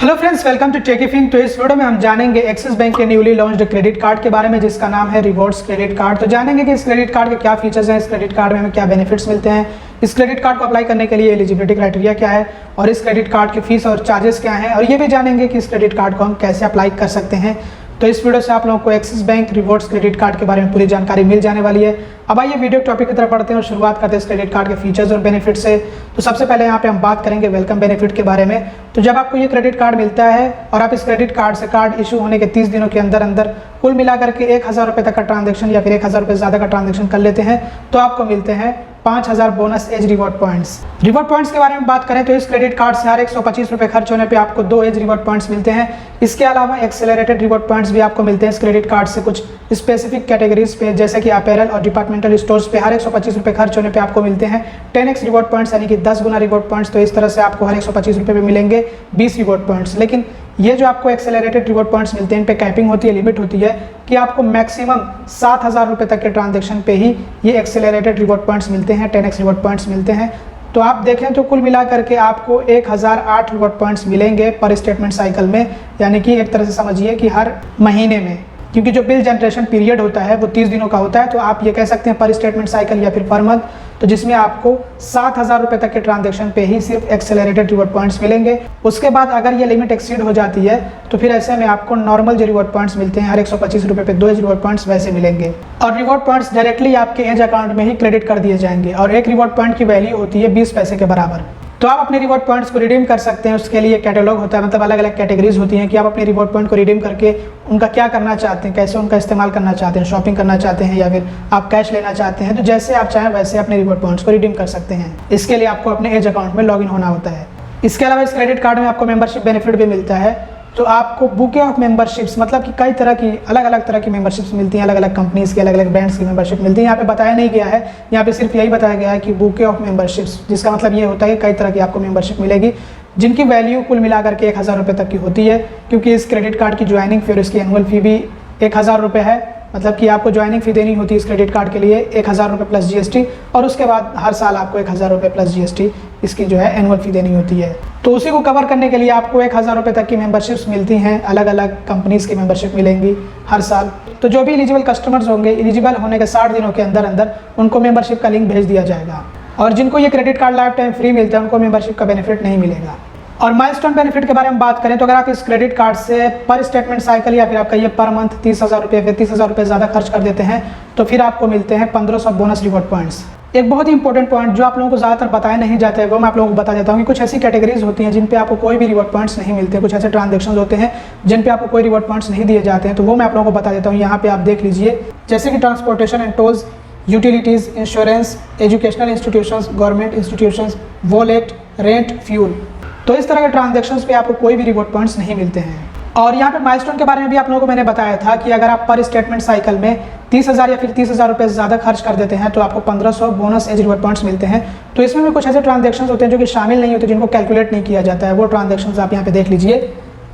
Hello friends, welcome to टेकीफिंग। तो इस वीडियो में हम जानेंगे एक्सिस बैंक के न्यूली लॉन्च्ड क्रेडिट कार्ड के बारे में, जिसका नाम है रिवॉर्ड्स क्रेडिट कार्ड। तो जानेंगे कि इस क्रेडिट कार्ड के क्या फीचर्स हैं, इस क्रेडिट कार्ड में हमें क्या बेनिफिट्स मिलते हैं, इस क्रेडिट कार्ड को अप्लाई करने के लिए एलिजिबिलिटी क्राइटेरिया क्या है और इस क्रेडिट कार्ड की फीस और चार्जेस क्या हैं, और ये भी जानेंगे कि इस क्रेडिट कार्ड को हम कैसे अप्लाई कर सकते हैं। तो इस वीडियो से आप लोगों को axis bank rewards credit card के बारे में पूरी जानकारी मिल जाने वाली है। अब आइए वीडियो टॉपिक की तरफ बढ़ते हैं और शुरुआत करते हैं इस क्रेडिट कार्ड के फीचर्स और बेनिफिट से। तो सबसे पहले यहाँ पे हम बात करेंगे वेलकम बेनिफिट के बारे में। तो जब आपको ये क्रेडिट कार्ड मिलता है और आप इस क्रेडिट कार्ड से कार्ड इशू होने के 30 दिनों के अंदर अंदर कुल मिलाकर के 1000 रुपये तक का ट्रांजेक्शन या फिर 1000 रुपये ज़्यादा का ट्रांजेक्शन कर लेते हैं तो आपको मिलते हैं 5000 bonus as reward points. Reward points के बारे में बात करें तो इस क्रेडिट कार्ड से हर 125 रुपये खर्च होने पे आपको 2 एज रिवॉर्ड पॉइंट्स मिलते हैं। इसके अलावा एक्सेलरेटेड रिवॉर्ड पॉइंट्स भी आपको मिलते हैं इस क्रेडिट कार्ड से कुछ स्पेसिफिक कैटेगरीज पे, जैसे कि अपैरल और डिपार्टमेंटल स्टोर्स पे हर 125 रुपये खर्च होने पे आपको मिलते हैं 10x रिवॉर्ड पॉइंट्स, यानी कि 10 गुना रिवॉर्ड पॉइंट्स। तो इस तरह से आपको हर 125 रुपये पे मिलेंगे 20 रिवॉर्ड पॉइंट्स। लेकिन ये जो आपको एक्सेलरेटेड रिवॉर्ड पॉइंट्स मिलते हैं, इन पे कैपिंग होती है, लिमिट होती है कि आपको मैक्सिमम 7000 रुपये तक के ट्रांजेक्शन पे ही ये एक्सेलरेटेड रिवॉर्ड पॉइंट्स मिलते हैं, 10x रिवॉर्ड पॉइंट्स मिलते हैं। तो आप देखें तो कुल मिला करके आपको 1008 रिवॉर्ड पॉइंट्स मिलेंगे पर स्टेटमेंट साइकिल में, यानी कि एक तरह से समझिए कि हर महीने में, क्योंकि जो बिल जनरेशन पीरियड होता है वो 30 दिनों का होता है। तो आप ये कह सकते हैं पर स्टेटमेंट साइकिल या फिर पर मंथ, तो जिसमें आपको 7000 रुपये तक के ट्रांजेक्शन पे ही सिर्फ एक्सेलरेटेड रिवॉर्ड पॉइंट्स मिलेंगे। उसके बाद अगर ये लिमिट एक्सीड हो जाती है तो फिर ऐसे में आपको नॉर्मल जो रिवॉर्ड पॉइंट्स मिलते हैं हर 125 रुपये पे 2 रिवॉर्ड पॉइंट्स वैसे मिलेंगे। और रिवॉर्ड पॉइंट्स डायरेक्टली आपके एज अकाउंट में ही क्रेडिट कर दिए जाएंगे और एक रिवॉर्ड पॉइंट की वैल्यू होती है 20 पैसे के बराबर। तो आप अपने रिवॉर्ड पॉइंट्स को रिडीम कर सकते हैं। उसके लिए कैटलॉग होता है, मतलब अलग अलग कैटेगरीज होती हैं कि आप अपने रिवॉर्ड पॉइंट को रिडीम करके उनका क्या करना चाहते हैं, कैसे उनका इस्तेमाल करना चाहते हैं, शॉपिंग करना चाहते हैं या फिर आप कैश लेना चाहते हैं। तो जैसे आप चाहें वैसे अपने रिवॉर्ड पॉइंट्स को रिडीम कर सकते हैं। इसके लिए आपको अपने एज अकाउंट में लॉगिन होना होता है। इसके अलावा इस क्रेडिट कार्ड में आपको मेंबरशिप बेनिफिट भी मिलता है। तो आपको बुके ऑफ मेंबरशिप्स, मतलब कि कई तरह की अलग अलग तरह की मेंबरशिप्स मिलती हैं, अलग अलग कंपनीज की अलग अलग ब्रांड्स की मेंबरशिप मिलती है। यहाँ पे बताया नहीं गया है, यहाँ पे सिर्फ यही बताया गया है कि बुके ऑफ मेंबरशिप्स, जिसका मतलब ये होता है कि कई तरह की आपको मेंबरशिप मिलेगी जिनकी वैल्यू कुल मिलाकर के 1000 रुपये तक की होती है। क्योंकि इस क्रेडिट कार्ड की ज्वाइनिंग फी और इसकी एनुअल फी भी 1000 रुपये है, मतलब कि आपको ज्वाइनिंग फी देनी होती है इस क्रेडिट कार्ड के लिए 1000 रुपये प्लस GST, और उसके बाद हर साल आपको 1000 रुपये प्लस GST इसकी जो है एनुअल फी देनी होती है। तो उसी को कवर करने के लिए आपको 1000 रुपये तक की मेंबरशिप्स मिलती हैं, अलग अलग कंपनीज़ की मेंबरशिप मिलेंगी हर साल। तो जो भी एलिजिबल कस्टमर्स होंगे, एलिजिबल होने के 60 दिनों के अंदर अंदर उनको मेंबरशिप का लिंक भेज दिया जाएगा। और जिनको ये credit card life time free मिलता है उनको मेंबरशिप का बेनिफिट नहीं मिलेगा। और माइलस्टोन बेनिफिट के बारे में बात करें तो अगर आप इस क्रेडिट कार्ड से पर स्टेटमेंट साइकिल या फिर आपका ये पर मंथ 30,000 रुपये फिर 30,000 रुपये ज़्यादा खर्च कर देते हैं तो फिर आपको मिलते हैं 1500 बोनस रिवॉर्ड पॉइंट्स। एक बहुत ही इंपॉर्टेंट पॉइंट जो आप लोगों को ज़्यादातर बताया नहीं जाता है वो मैं आप लोगों को बता देता हूँ कि कुछ ऐसी कैटेगरीज होती हैं जिन पे आपको कोई भी रिवॉर्ड पॉइंट्स नहीं मिलते, कुछ ऐसे ट्रांजेक्शन होते हैं जिन पे आपको कोई रिवॉर्ड पॉइंट्स नहीं दिए जाते हैं। तो वो मैं आप लोगों को बता देता हूँ, यहाँ पे आप देख लीजिए, जैसे कि transportation and tolls, utilities, insurance, educational institutions, government institutions, wallet, rent, fuel. तो इस तरह के ट्रांजेक्शन्स पे आपको कोई भी रिवॉर्ड पॉइंट्स नहीं मिलते हैं। और यहाँ पे माइलस्टोन के बारे में भी आप लोगों को मैंने बताया था कि अगर आप पर स्टेटमेंट साइकिल में 30,000 या फिर 30,000 रुपये ज़्यादा खर्च कर देते हैं तो आपको 1500 बोनस एज रिवॉर्ड पॉइंट्स मिलते हैं। तो इसमें भी कुछ ऐसे ट्रांजेक्शन्स होते हैं जो कि शामिल नहीं होते, जिनको कैलकुलेट नहीं किया जाता है। वो ट्रांजेक्शन्स आप यहाँ पे देख लीजिए।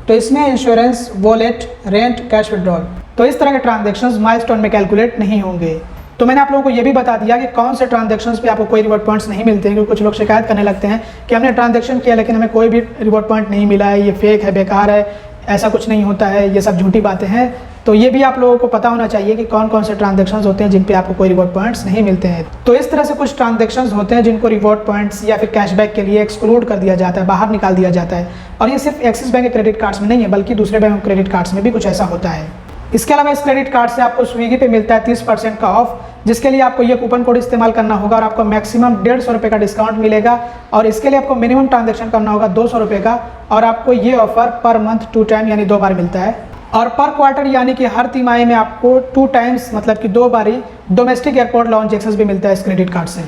तो इसमें insurance, wallet, rent, cash withdrawal, तो इस तरह के ट्रांजेक्शन्स माइलस्टोन में कैलकुलेट नहीं होंगे। तो मैंने आप लोगों को ये भी बता दिया कि कौन से ट्रांजेक्शन्स पे आपको कोई रिवॉर्ड पॉइंट्स नहीं मिलते हैं, क्योंकि कुछ लोग शिकायत करने लगते हैं कि हमने ट्रांजेक्शन किया लेकिन हमें कोई भी रिवॉर्ड पॉइंट नहीं मिला है, ये फेक है, बेकार है, ऐसा कुछ नहीं होता है, ये सब झूठी बातें हैं। तो ये भी आप लोगों को पता होना चाहिए कि कौन कौन से ट्रांजेक्शन्स होते हैं जिन पे आपको कोई रिवॉर्ड पॉइंट्स नहीं मिलते हैं। तो इस तरह से कुछ ट्रांजेक्शन्स होते हैं जिनको रिवॉर्ड पॉइंट्स या फिर कैशबैक के लिए एक्सक्लूड कर दिया जाता है, बाहर निकाल दिया जाता है। और ये सिर्फ एक्सिस बैंक के क्रेडिट कार्ड्स में नहीं है, बल्कि दूसरे बैंक क्रेडिट कार्ड्स में भी कुछ ऐसा होता है। इसके अलावा इस क्रेडिट कार्ड से आपको स्विगी पे मिलता है 30% का ऑफ, जिसके लिए आपको ये कूपन कोड इस्तेमाल करना होगा और आपको मैक्सिमम 150 रुपये का डिस्काउंट मिलेगा। और इसके लिए आपको मिनिमम ट्रांजेक्शन करना होगा 200 रुपये का, और आपको ये ऑफर पर मंथ 2 टाइम यानी 2 बार मिलता है। और पर क्वार्टर यानी कि हर तिमाही में आपको 2 टाइम्स, मतलब कि 2 बारी डोमेस्टिक एयरपोर्ट लाउंज एक्सेस भी मिलता है इस क्रेडिट कार्ड से।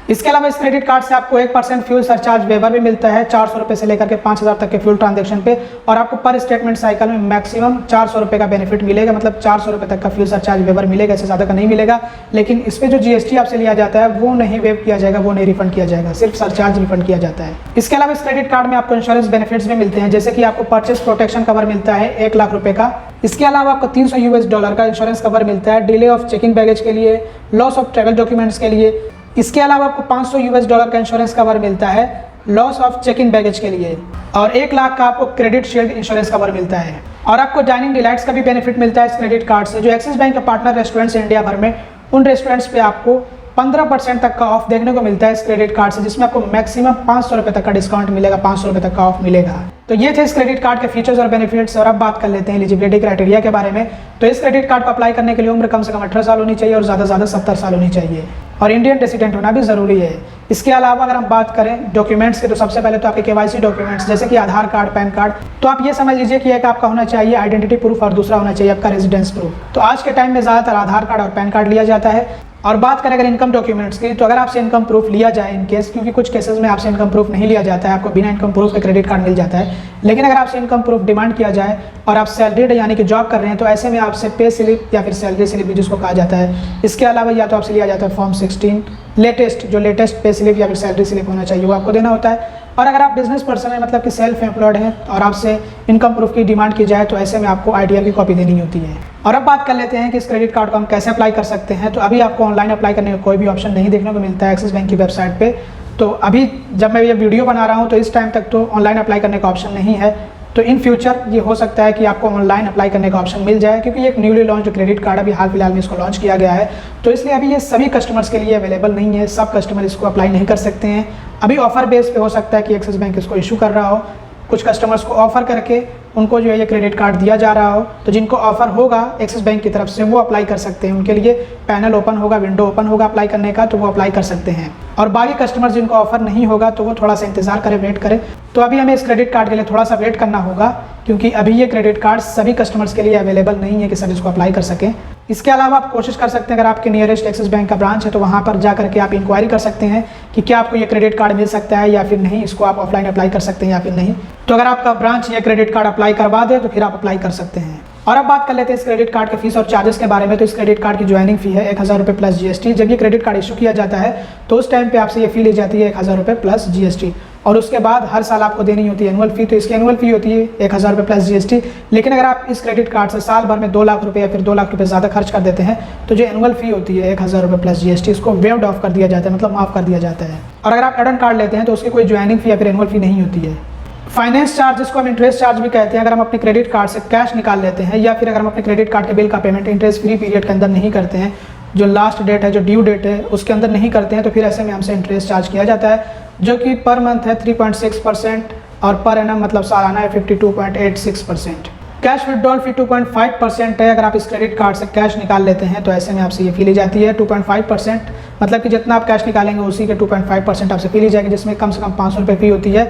इसके अलावा इस क्रेडिट कार्ड से आपको 1% फ्यूल सरचार्ज वेवर भी मिलता है 400 रुपये से लेकर के 5000 तक के फ्यूल ट्रांजेक्शन पे। और आपको पर स्टेटमेंट साइकिल में मैक्सिमम 400 रुपये का बेनिफिट मिलेगा, मतलब 400 रुपये तक का फ्यूल सरचार्ज वेवर मिलेगा, इससे ज़्यादा का नहीं मिलेगा। लेकिन इस पर जो GST आपसे लिया जाता है वो नहीं वेव किया जाएगा, वो नहीं रिफंड किया जाएगा, सिर्फ सरचार्ज रिफंड किया जाता है। इसके अलावा इस क्रेडिट कार्ड में आपको इंश्योरेंस बेनिफिट्स भी मिलते हैं, जैसे कि आपको परचेस प्रोटेक्शन कवर मिलता है 1 लाख रुपये का। इसके अलावा आपको $300 का इंश्योरेंस कवर मिलता है डिले ऑफ चेकिंग बैगेज के लिए, लॉस ऑफ ट्रैवल डॉक्यूमेंट्स के लिए। इसके अलावा आपको $500 का इंश्योरेंस कवर मिलता है loss of check in baggage के लिए, और 1 लाख का आपको क्रेडिट शील्ड इंश्योरेंस कवर मिलता है। और आपको डाइनिंग डिलाइट्स का भी बेनिफिट मिलता है इस क्रेडिट कार्ड से। जो एक्सिस बैंक के पार्टनर रेस्टोरेंट्स इंडिया भर में, उन रेस्टोरेंट्स पे आपको 15% तक का ऑफ देखने को मिलता है इस क्रेडिट कार्ड से, जिसमें आपको मैक्सिमम 500 रुपये तक का डिस्काउंट मिलेगा, 500 रुपये तक का ऑफ मिलेगा। तो ये थे इस क्रेडिट कार्ड के फीचर्स और बेनिफिट्स। और अब बात कर लेते हैं एलिजिबिलिटी क्राइटेरिया के बारे में। तो इस क्रेडिट कार्ड को अप्लाई करने के लिए उम्र कम से कम 18 साल होनी चाहिए और ज़्यादा से ज़्यादा 70 साल होनी चाहिए, और इंडियन रेसिडेंट होना भी ज़रूरी है। इसके अलावा अगर हम बात करें डॉक्यूमेंट्स के, तो सबसे पहले तो आपके KYC डॉक्यूमेंट्स जैसे कि आधार कार्ड, पैन कार्ड, तो आप ये समझ लीजिए कि एक आपका होना चाहिए आइडेंटिटी प्रूफ और दूसरा होना चाहिए आपका रेजिडेंस प्रूफ। तो आज के टाइम में ज़्यादातर आधार कार्ड और पैन कार्ड लिया जाता है। और बात करें अगर इनकम डॉक्यूमेंट्स की, तो अगर आपसे इनकम प्रूफ लिया जाए इन केस, क्योंकि कुछ केसेस में आपसे इनकम प्रूफ नहीं लिया जाता है, आपको बिना इनकम प्रूफ के क्रेडिट कार्ड मिल जाता है, लेकिन अगर आपसे इनकम प्रूफ डिमांड किया जाए और आप सैलरीड यानी कि जॉब कर रहे हैं, तो ऐसे में आपसे पे स्लिप या फिर सैलरी स्लिप भी जिसको कहा जाता है, इसके अलावा या तो आपसे लिया जाता है फॉर्म 16 लेटेस्ट, जो लेटेस्ट पे स्लिप या फिर सैलरी स्लिप होना चाहिए वो आपको देना होता है। और अगर आप बिजनेस पर्सन हैं, मतलब कि सेल्फ एम्प्लॉयड हैं, और आपसे इनकम प्रूफ की डिमांड की जाए, तो ऐसे में आपको ITR की कॉपी देनी होती है। और अब बात कर लेते हैं कि इस क्रेडिट कार्ड को हम कैसे अप्लाई कर सकते हैं। तो अभी आपको ऑनलाइन अप्लाई करने का कोई भी ऑप्शन नहीं देखने को मिलता है एक्सिस बैंक की वेबसाइट पे। तो अभी जब मैं ये वीडियो बना रहा हूँ तो इस टाइम तक तो ऑनलाइन अप्लाई करने का ऑप्शन नहीं है। तो इन फ्यूचर ये हो सकता है कि आपको ऑनलाइन अप्लाई करने का ऑप्शन मिल जाए, क्योंकि एक न्यूली लॉन्च क्रेडिट कार्ड अभी हाल फिलहाल में इसको लॉन्च किया गया है। तो इसलिए अभी ये सभी कस्टमर्स के लिए अवेलेबल नहीं है, सब कस्टमर इसको अप्लाई नहीं कर सकते हैं। अभी ऑफर बेस पे हो सकता है कि एक्सिस बैंक इसको इशू कर रहा हो, कुछ कस्टमर्स को ऑफर करके उनको जो है ये क्रेडिट कार्ड दिया जा रहा हो। तो जिनको ऑफर होगा एक्सिस बैंक की तरफ से वो अप्लाई कर सकते हैं, उनके लिए पैनल ओपन होगा, विंडो ओपन होगा अप्लाई करने का, तो वो अप्लाई कर सकते हैं। और बाकी कस्टमर जिनको ऑफर नहीं होगा तो वो थोड़ा सा इंतजार करें, वेट करें। तो अभी हमें इस क्रेडिट कार्ड के लिए थोड़ा सा वेट करना होगा, क्योंकि अभी ये क्रेडिट कार्ड सभी कस्टमर्स के लिए अवेलेबल नहीं है कि सब इसको अप्लाई कर सकें। इसके अलावा आप कोशिश कर सकते हैं, अगर आपके नियरेस्ट एक्सिस बैंक का ब्रांच है तो वहाँ पर जा करके आप इंक्वायरी कर सकते हैं कि क्या आपको ये क्रेडिट कार्ड मिल सकता है या फिर नहीं, इसको आप ऑफलाइन अप्लाई कर सकते हैं या फिर नहीं। तो अगर आपका ब्रांच ये क्रेडिट कार्ड अप्लाई करवा दे तो फिर आप अप्लाई कर सकते हैं। और अब बात कर लेते हैं इस क्रेडिट कार्ड के फीस और चार्जेस के बारे में। तो इस क्रेडिट कार्ड की ज्वाइनिंग फी है 1000 रुपये प्लस GST। जब ये क्रेडिट कार्ड इशू किया जाता है तो उस टाइम पे आपसे ये फी ली जाती है 1000 रुपये प्लस GST, और उसके बाद हर साल आपको देनी होती है एनुअल फी। तो इसकी एनुअल फी होती है 1000 रुपये प्लस GST। लेकिन अगर आप इस क्रेडिट कार्ड से साल भर में 2 लाख रुपये या फिर 2 लाख रुपये ज़्यादा खर्च कर देते हैं तो जो एनुअल फी होती है 1000 रुपये प्लस GST, इसको वेव्ड ऑफ कर दिया जाता है, मतलब माफ़ कर दिया जाता है। और अगर आप एड ऑन कार्ड लेते हैं तो उसकी कोई ज्वाइनिंग फी या फिर एनुअल फी नहीं होती है। फाइनेंस चार्ज, जिसको हम इंटरेस्ट चार्ज भी कहते हैं, अगर हम अपने क्रेडिट कार्ड से कैश निकाल लेते हैं या फिर अगर हम अपने क्रेडिट कार्ड के बिल का पेमेंट इंटरेस्ट फ्री पीरियड के अंदर नहीं करते हैं, जो लास्ट डेट है, जो ड्यू डेट है उसके अंदर नहीं करते हैं, तो फिर ऐसे में हमसे इंटरेस्ट चार्ज किया जाता है, जो कि पर मंथ है 3.6% और पर एनम मतलब सालाना है 52.86%। कैश विड्रॉल फी 2.5% है। अगर आप इस क्रेडिट कार्ड से कैश निकाल लेते हैं तो ऐसे में आपसे ये फी ली जाती है 2.5%, मतलब कि जितना आप कैश निकालेंगे उसी के 2.5% आपसे फी ली जाएगी, जिसमें कम से कम 500 रुपये फी होती है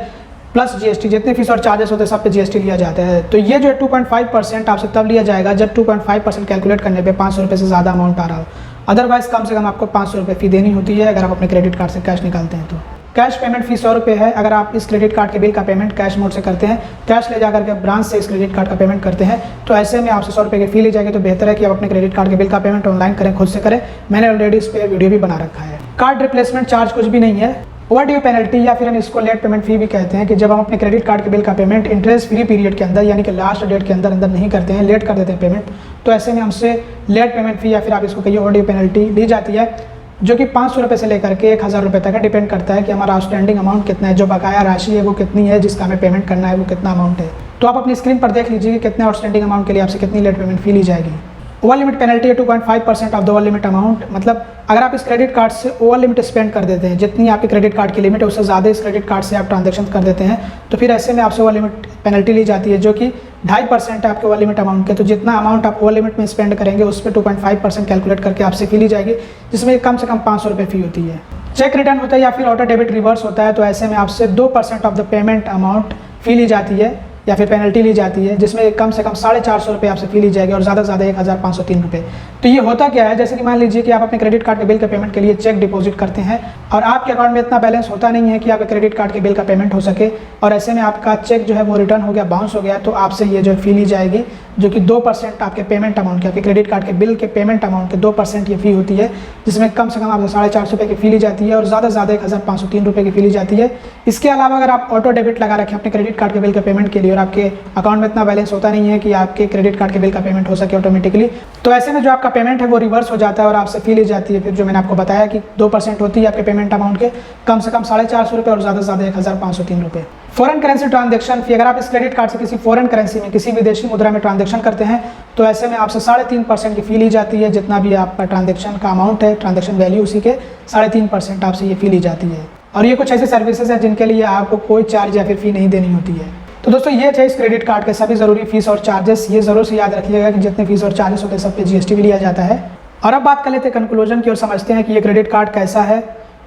प्लस GST। जितने फीस और चार्जेस होते हैं सब पे GST लिया जाता है। तो ये जो 2.5% आपसे तब लिया जाएगा जब 2.5% कैलकुलेट करने पे 500 रुपये से ज़्यादा अमाउंट आ रहा हो, अदरवाइज कम से कम आपको 500 रुपये फी देनी होती है अगर आप अपने क्रेडिट कार्ड से कैश निकालते हैं। तो कैश पेमेंट फी 100 रुपये है। अगर आप इस क्रेडिट कार्ड के बिल का पेमेंट कैश मोड से करते हैं, कैश ले जाकर के ब्रांच से इस क्रेडिट कार्ड का पेमेंट करते हैं, तो ऐसे में आपसे 100 रुपये की फी ली जाएगी। तो बेहतर है कि आप अपने क्रेडिट कार्ड के बिल का पेमेंट ऑनलाइन करें, खुद से करें। मैंने ऑलरेडी इस पर वीडियो भी बना रखा है। कार्ड रिप्लेसमेंट चार्ज कुछ भी नहीं है। ओवरड्यू पेनल्टी या फिर हम इसको लेट पेमेंट फी भी कहते हैं, कि जब हम अपने क्रेडिट कार्ड के बिल का पेमेंट इंटरेस्ट फ्री पीरियड के अंदर यानी कि लास्ट डेट के अंदर नहीं करते हैं, लेट कर देते हैं पेमेंट, तो ऐसे में हमसे लेट पेमेंट फी या फिर आप इसको कहिए ओवरड्यू पेनल्टी ली जाती है, जो कि 500 रुपये से लेकर के 1000 रुपये तक है। डिपेंड करता है कि हमारा आउटस्टैंडिंग अमाउंट कितना है, जो बकाया राशि है वो कितनी है, जिसका हमें पेमेंट करना है वो कितना अमाउंट है। तो आप अपनी स्क्रीन पर देख लीजिए कि कितने आउटस्टैंडिंग अमाउंट के लिए आपसे कितनी लेट पेमेंट फी ली जाएगी। ओवर लिमिट पेनल्टी है 2.5% of the over limit amount, मतलब अगर आप इस क्रेडिट कार्ड से ओवर लिमिट स्पेंड कर देते हैं, जितनी आपके क्रेडिट कार्ड की लिमिट है उससे ज़्यादा इस क्रेडिट कार्ड से आप ट्रांजैक्शन कर देते हैं, तो फिर ऐसे में आपसे ओवर लिमिट पेनल्टी ली जाती है, जो कि 2.5% है आपके ओवर लिमिट अमाउंट के। तो जितना अमाउंट आप ओवर लिमिट में स्पेंड करेंगे उस पर 2.5% कैलकुलेट करके आपसे फी ली जाएगी, जिसमें कम से कम 500 रुपये फी होती है। चेक रिटर्न होता है या फिर ऑटो डेबिट रिवर्स होता है, तो ऐसे में आपसे 2% ऑफ द पेमेंट अमाउंट फी ली जाती है या फिर पेनल्टी ली जाती है, जिसमें कम से कम 450 रुपये आपसे फी ली जाएगी और ज़्यादा से ज़्यादा 1503 रुपये। तो ये होता क्या है, जैसे कि मान लीजिए कि आप अपने क्रेडिट कार्ड के बिल के पेमेंट के लिए चेक डिपॉजिट करते हैं और आपके अकाउंट में इतना बैलेंस होता नहीं है कि आपके क्रेडिट कार्ड के बिल का पेमेंट हो सके, और ऐसे में आपका चेक जो है वो रिटर्न हो गया, बाउंस हो गया, तो आपसे ये जो फी ली जाएगी, जो कि 2% आपके पेमेंट अमाउंट के, आपके क्रेडिट कार्ड के बिल के पेमेंट अमाउंट के 2% ये फी होती है, जिसमें कम से कम आपसे 450 रुपये की फी ली जाती है और ज़्यादा से ज़्यादा 1503 रुपये की फी ली जाती है। इसके अलावा अगर आप ऑटो डेबिट लगा रखें अपने क्रेडिट कार्ड के बिल के पेमेंट के लिए और आपके अकाउंट में इतना बैलेंस होता नहीं है कि आपके क्रेडिट कार्ड के बिल का पेमेंट हो सके ऑटोमेटिकली। तो ऐसे में जो आपका पेमेंट है वो रिवर्स हो जाता है और आपसे फी ली जाती है। फिर जो मैंने आपको बताया कि 2% होती है आपके पेमेंट अमाउंट के, कम से कम 450 रुपये और ज़्यादा से ज़्यादा 1503 रुपये। फॉरेन करेंसी ट्रांजैक्शन फी, अगर आप इस क्रेडिट कार्ड से किसी फॉरेन करेंसी में किसी विदेशी मुद्रा में ट्रांजैक्शन करते हैं तो ऐसे में आपसे 3.5% की फ़ी ली जाती है। जितना भी आपका ट्रांजैक्शन का अमाउंट है, ट्रांजैक्शन वैल्यू, उसी के 3.5% आपसे ये फ़ी ली जाती है। और ये कुछ ऐसे सर्विसेज हैं जिनके लिए आपको कोई चार्ज या फिर फ़ी नहीं देनी होती है। तो दोस्तों ये थे इस क्रेडिट कार्ड के सभी ज़रूरी फीस और चार्जेस। ये ज़रूर से याद रखिएगा कि जितने फीस और चार्जेस होते हैं सब पे GST भी लिया जाता है। और अब बात कर लेते हैं कंक्लूजन की और समझते हैं कि ये क्रेडिट कार्ड कैसा है।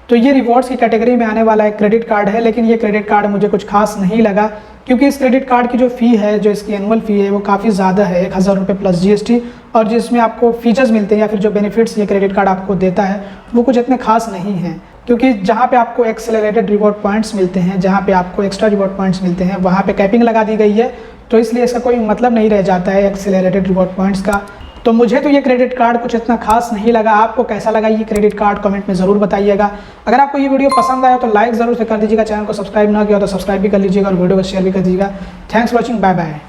तो ये रिवॉर्ड्स की कैटेगरी में आने वाला एक क्रेडिट कार्ड है, लेकिन ये क्रेडिट कार्ड मुझे कुछ खास नहीं लगा क्योंकि इस क्रेडिट कार्ड की जो फ़ी है, जो इसकी एनुअल फ़ी है वो काफ़ी ज़्यादा है, 1000 रुपये प्लस GST। और जिसमें आपको फीचर्स मिलते हैं या फिर जो बेनिफिट्स ये क्रेडिट कार्ड आपको देता है वो कुछ इतने खास नहीं हैं। क्योंकि जहाँ पे आपको एक्सेलरेटेड रिवॉर्ड पॉइंट्स मिलते हैं, जहाँ पे आपको एक्स्ट्रा रिवॉर्ड पॉइंट्स मिलते हैं, वहाँ पे कैपिंग लगा दी गई है। तो इसलिए इसका कोई मतलब नहीं रह जाता है एक्सेलरेटेड रिवॉर्ड पॉइंट्स का। तो मुझे तो ये क्रेडिट कार्ड कुछ इतना खास नहीं लगा। आपको कैसा लगा ये क्रेडिट कार्ड कमेंट में ज़रूर बताइएगा। अगर आपको ये वीडियो पसंद आया तो लाइक ज़रूर से कर दीजिएगा, चैनल को सब्सक्राइब ना किया तो सब्सक्राइब भी कर लीजिएगा और वीडियो को शेयर भी कर दीजिएगा। Thanks for watching, bye bye.